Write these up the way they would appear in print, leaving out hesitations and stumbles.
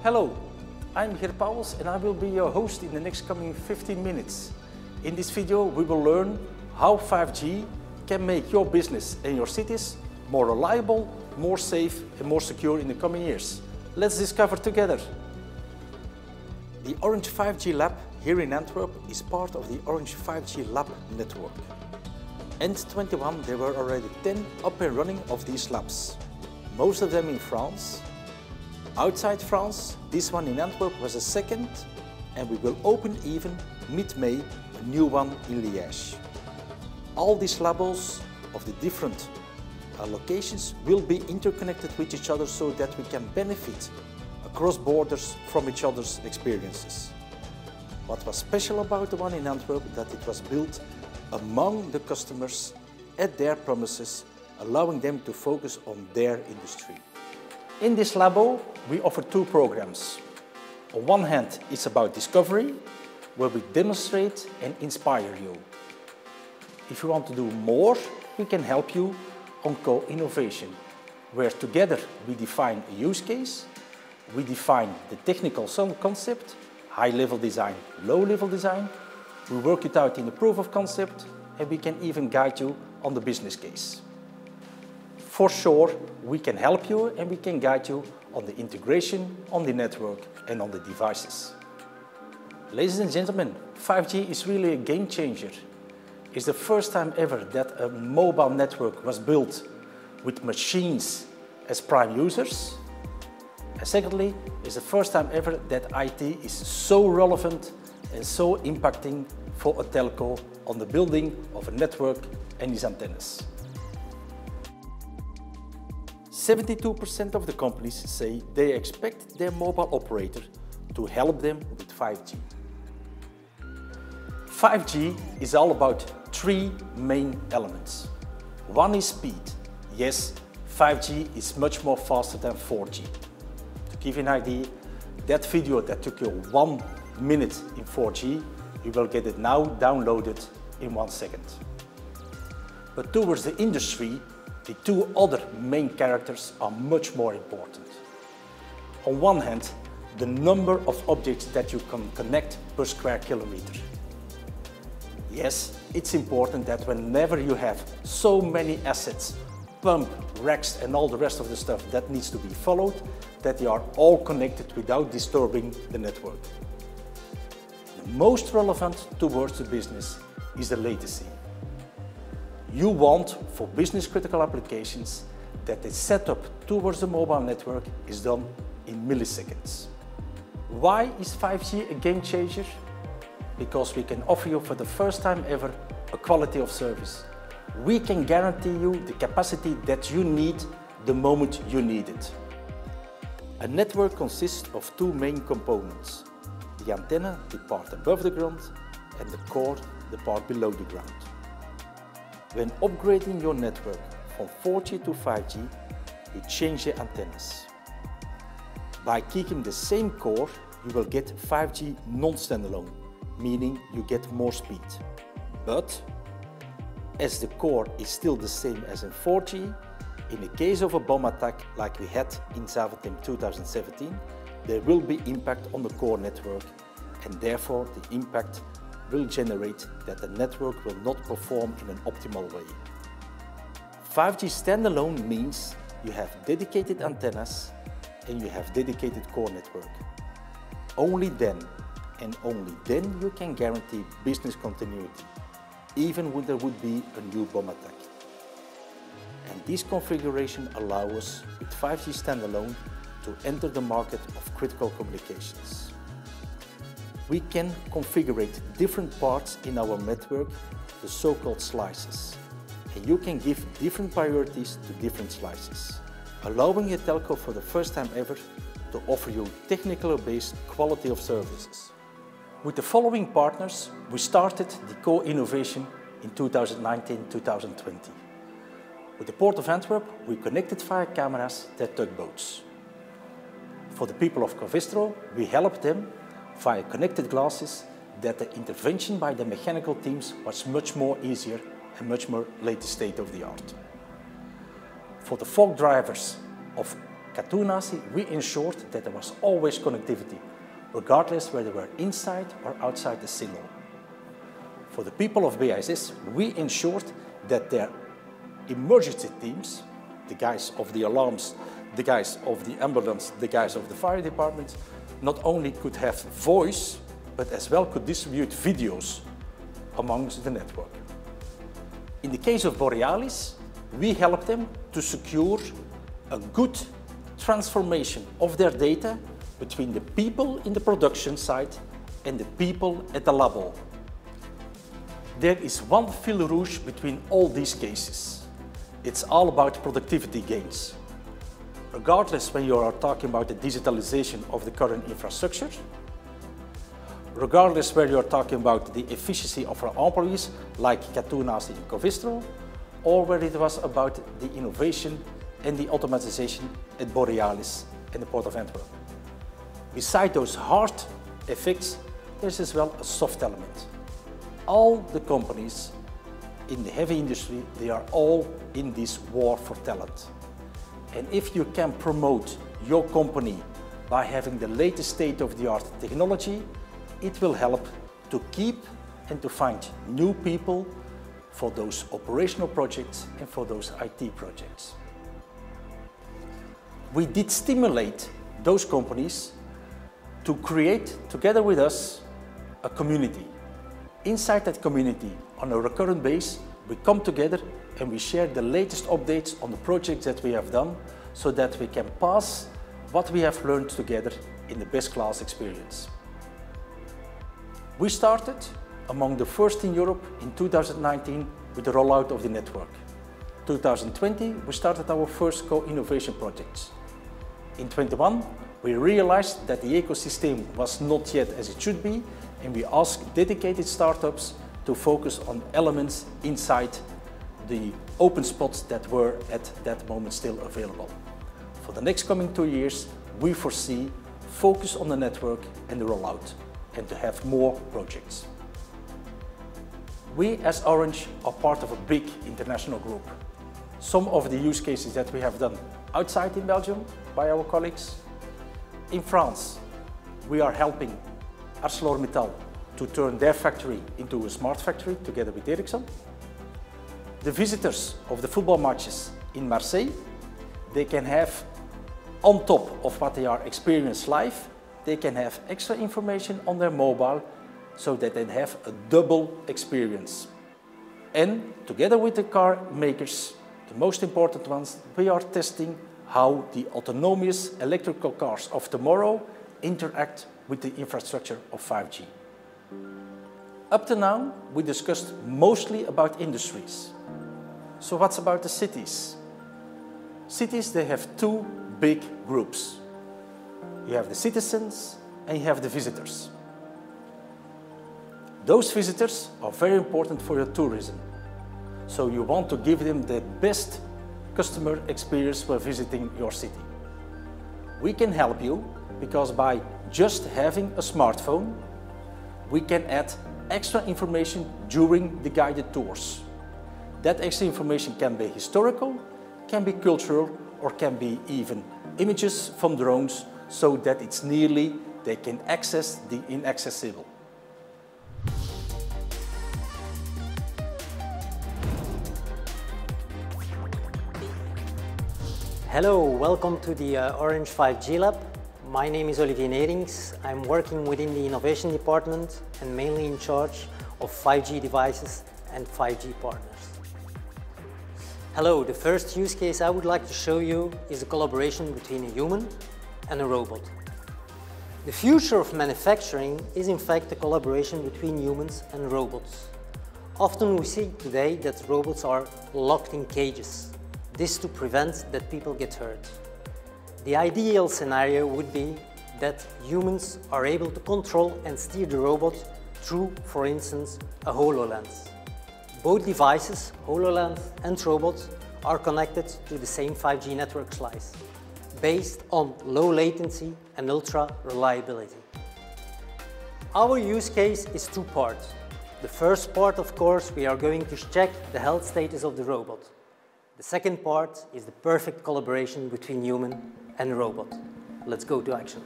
Hello, I'm Geert Pauwels and I will be your host in the next coming 15 minutes. In this video we will learn how 5G can make your business and your cities more reliable, more safe and more secure in the coming years. Let's discover together. The Orange 5G Lab here in Antwerp is part of the Orange 5G Lab network. End 21 there were already 10 up and running of these labs, most of them in France. Outside France, this one in Antwerp was a second, and we will open even mid-May a new one in Liège. All these labs of the different locations will be interconnected with each other so that we can benefit across borders from each other's experiences. What was special about the one in Antwerp that it was built among the customers at their premises, allowing them to focus on their industry. In this labo, we offer two programs. On one hand, it's about discovery, where we demonstrate and inspire you. If you want to do more, we can help you on co-innovation, where together we define a use case, we define the technical concept, high-level design, low-level design, we work it out in a proof of concept, and we can even guide you on the business case. For sure, we can help you and we can guide you on the integration, on the network and on the devices. Ladies and gentlemen, 5G is really a game changer. It's the first time ever that a mobile network was built with machines as prime users. And secondly, it's the first time ever that IT is so relevant and so impacting for a telco on the building of a network and its antennas. 72% of the companies say they expect their mobile operator to help them with 5G. 5G is all about three main elements. One is speed. Yes, 5G is much more faster than 4G. To give you an idea, that video that took you 1 minute in 4G, you will get it now downloaded in 1 second. But towards the industry, the two other main characters are much more important. On one hand, the number of objects that you can connect per square kilometer. Yes, it's important that whenever you have so many assets, pump, racks and all the rest of the stuff that needs to be followed, that they are all connected without disturbing the network. The most relevant towards the business is the latency. You want, for business-critical applications, that the setup towards the mobile network is done in milliseconds. Why is 5G a game changer? Because we can offer you for the first time ever a quality of service. We can guarantee you the capacity that you need the moment you need it. A network consists of two main components. The antenna, the part above the ground, and the core, the part below the ground. When upgrading your network from 4G to 5G, you change the antennas. By keeping the same core, you will get 5G non-standalone, meaning you get more speed. But as the core is still the same as in 4G, in the case of a bomb attack like we had in Zaventem 2017, there will be impact on the core network, and therefore the impact will generate that the network will not perform in an optimal way. 5G standalone means you have dedicated antennas and you have dedicated core network. Only then, and only then, you can guarantee business continuity, even when there would be a new bomb attack. And this configuration allows us, with 5G standalone, to enter the market of critical communications. We can configure different parts in our network, the so-called slices. And you can give different priorities to different slices, allowing a telco for the first time ever to offer you technically-based quality of services. With the following partners, we started the co-innovation in 2019-2020. With the Port of Antwerp, we connected via cameras their tugboats. For the people of Covistro, we helped them via connected glasses that the intervention by the mechanical teams was much more easier and much more latest state of the art. For the folk drivers of Katoennazi, we ensured that there was always connectivity, regardless whether they were inside or outside the silo. For the people of BASS, we ensured that their emergency teams, the guys of the alarms, the guys of the ambulance, the guys of the fire department, not only could have voice, but as well could distribute videos amongst the network. In the case of Borealis, we helped them to secure a good transformation of their data between the people in the production site and the people at the labo. There is one fil rouge between all these cases. It's all about productivity gains. Regardless when you are talking about the digitalization of the current infrastructure, regardless where you are talking about the efficiency of our employees, like Katoennazi in Covistro, or where it was about the innovation and the automatization at Borealis and the Port of Antwerp. Beside those hard effects, there's as well a soft element. All the companies in the heavy industry, they are all in this war for talent. And if you can promote your company by having the latest state-of-the-art technology, it will help to keep and to find new people for those operational projects and for those IT projects. We did stimulate those companies to create, together with us, a community. Inside that community, on a recurrent basis, we come together and we share the latest updates on the projects that we have done so that we can pass what we have learned together in the best class experience. We started among the first in Europe in 2019 with the rollout of the network. 2020, we started our first co-innovation projects. In 2021, we realized that the ecosystem was not yet as it should be, and we asked dedicated startups to focus on elements inside the open spots that were at that moment still available. For the next coming 2 years, we foresee focus on the network and the rollout, and to have more projects. We as Orange are part of a big international group. Some of the use cases that we have done outside in Belgium by our colleagues. In France, we are helping ArcelorMittal to turn their factory into a smart factory together with Ericsson. The visitors of the football matches in Marseille, they can have, on top of what they are experiencing live, they can have extra information on their mobile so that they have a double experience. And together with the car makers, the most important ones, we are testing how the autonomous electrical cars of tomorrow interact with the infrastructure of 5G. Up to now, we discussed mostly about industries. So what's about the cities? Cities, they have two big groups. You have the citizens and you have the visitors. Those visitors are very important for your tourism. So you want to give them the best customer experience while visiting your city. We can help you because by just having a smartphone, we can add extra information during the guided tours. That extra information can be historical, can be cultural, or can be even images from drones so that it's nearly they can access the inaccessible. Hello, welcome to the Orange 5G Lab. My name is Olivier Nerings. I'm working within the innovation department and mainly in charge of 5G devices and 5G partners. Hello, the first use case I would like to show you is a collaboration between a human and a robot. The future of manufacturing is in fact a collaboration between humans and robots. Often we see today that robots are locked in cages. This to prevent that people get hurt. The ideal scenario would be that humans are able to control and steer the robot through, for instance, a HoloLens. Both devices, HoloLens and robots, are connected to the same 5G network slice, based on low latency and ultra reliability. Our use case is two parts. The first part, of course, we are going to check the health status of the robot. The second part is the perfect collaboration between human and robot. Let's go to action.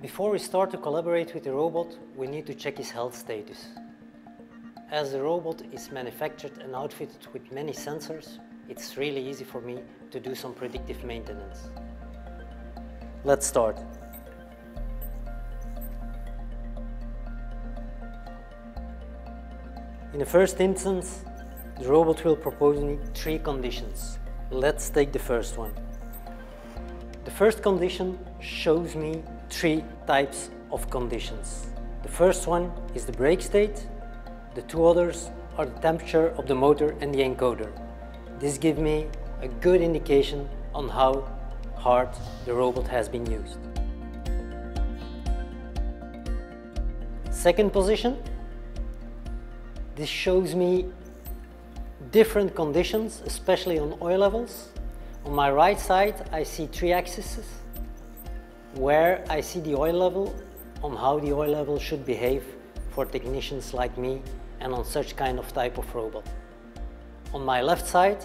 Before we start to collaborate with the robot, we need to check his health status. As the robot is manufactured and outfitted with many sensors, it's really easy for me to do some predictive maintenance. Let's start. In the first instance, the robot will propose me 3 conditions. Let's take the first one. The first condition shows me 3 types of conditions. The first one is the brake state. The 2 others are the temperature of the motor and the encoder. This gives me a good indication on how hard the robot has been used. Second position. This shows me different conditions, especially on oil levels. On my right side, I see 3 axes where I see the oil level, on how the oil level should behave for technicians like me and on such kind of type of robot. On my left side,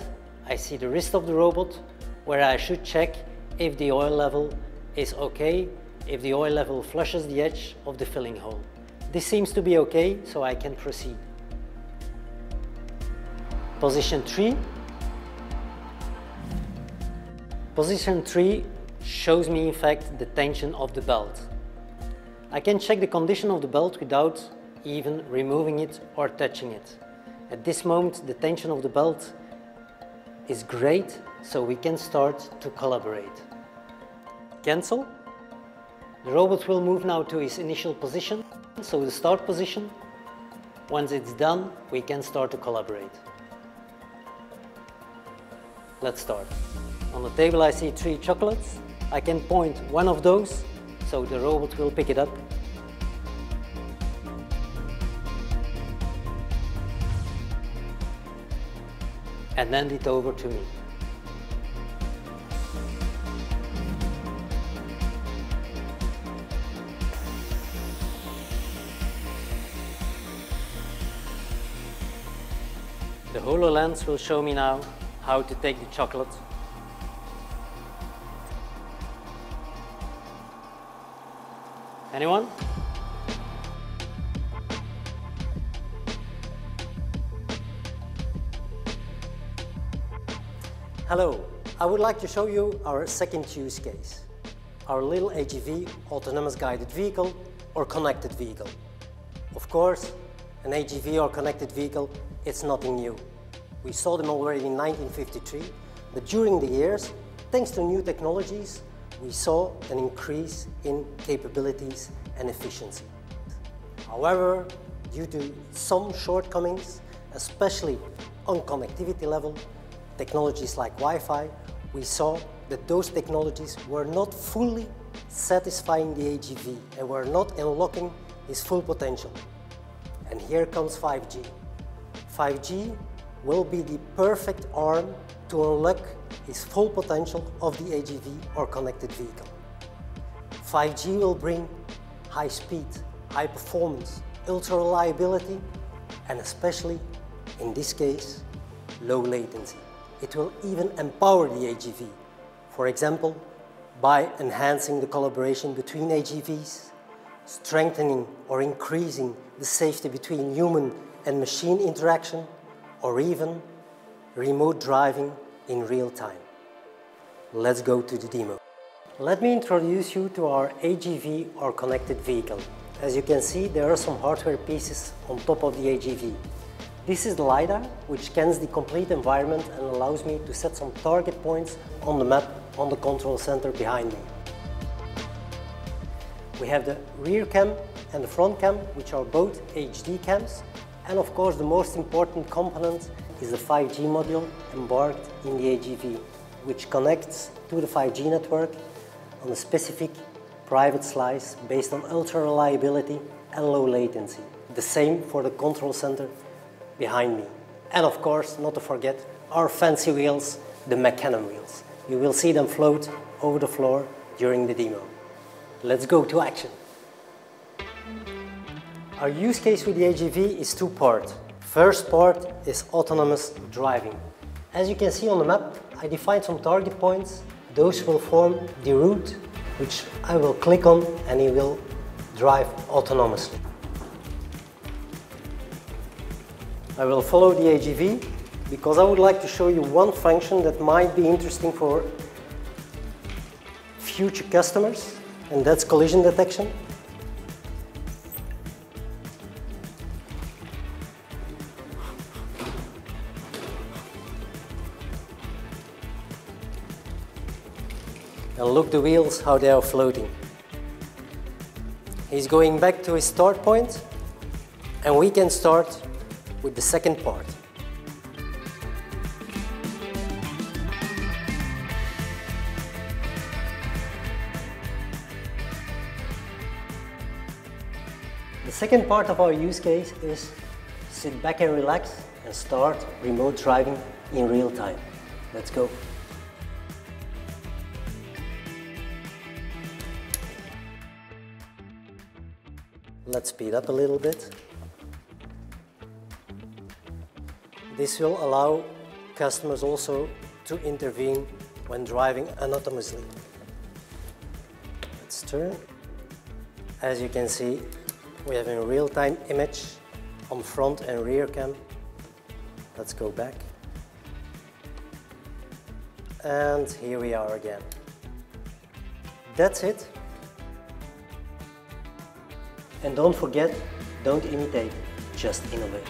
I see the wrist of the robot, where I should check if the oil level is okay, if the oil level flushes the edge of the filling hole. This seems to be okay, so I can proceed. Position 3. Position 3 shows me in fact the tension of the belt. I can check the condition of the belt without even removing it or touching it. At this moment the tension of the belt is great, so we can start to collaborate. Cancel. The robot will move now to his initial position, so the start position. Once it's done, we can start to collaborate. Let's start. On the table I see 3 chocolates. I can point one of those, so the robot will pick it up. And hand it over to me. The HoloLens will show me now how to take the chocolate. Anyone? Hello, I would like to show you our second use case. Our little AGV, autonomous guided vehicle or connected vehicle. Of course, an AGV or connected vehicle, it's nothing new. We saw them already in 1953, but during the years, thanks to new technologies, we saw an increase in capabilities and efficiency. However, due to some shortcomings, especially on connectivity level, technologies like Wi-Fi, we saw that those technologies were not fully satisfying the AGV and were not unlocking its full potential. And here comes 5G. 5G will be the perfect arm to unlock its full potential of the AGV or connected vehicle. 5G will bring high speed, high performance, ultra reliability, and especially, in this case, low latency. It will even empower the AGV, for example, by enhancing the collaboration between AGVs, strengthening or increasing the safety between human and machine interaction, or even remote driving in real time. Let's go to the demo. Let me introduce you to our AGV or connected vehicle. As you can see, there are some hardware pieces on top of the AGV. This is the LiDAR, which scans the complete environment and allows me to set some target points on the map on the control center behind me. We have the rear cam and the front cam, which are both HD cams. And of course, the most important component is the 5G module embarked in the AGV, which connects to the 5G network on a specific private slice based on ultra reliability and low latency. The same for the control center behind me. And of course, not to forget, our fancy wheels, the Mecanum wheels. You will see them float over the floor during the demo. Let's go to action. Our use case with the AGV is two-part. First part is autonomous driving. As you can see on the map, I defined some target points. Those will form the route, which I will click on and it will drive autonomously. I will follow the AGV because I would like to show you one function that might be interesting for future customers, and that's collision detection. And look the wheels, how they are floating. He's going back to his start point, and we can start with the second part. The second part of our use case is sit back and relax and start remote driving in real time. Let's go. Let's speed up a little bit. This will allow customers also to intervene when driving autonomously. Let's turn. As you can see, we have a real-time image on front and rear cam. Let's go back. And here we are again. That's it. And don't forget, don't imitate, just innovate.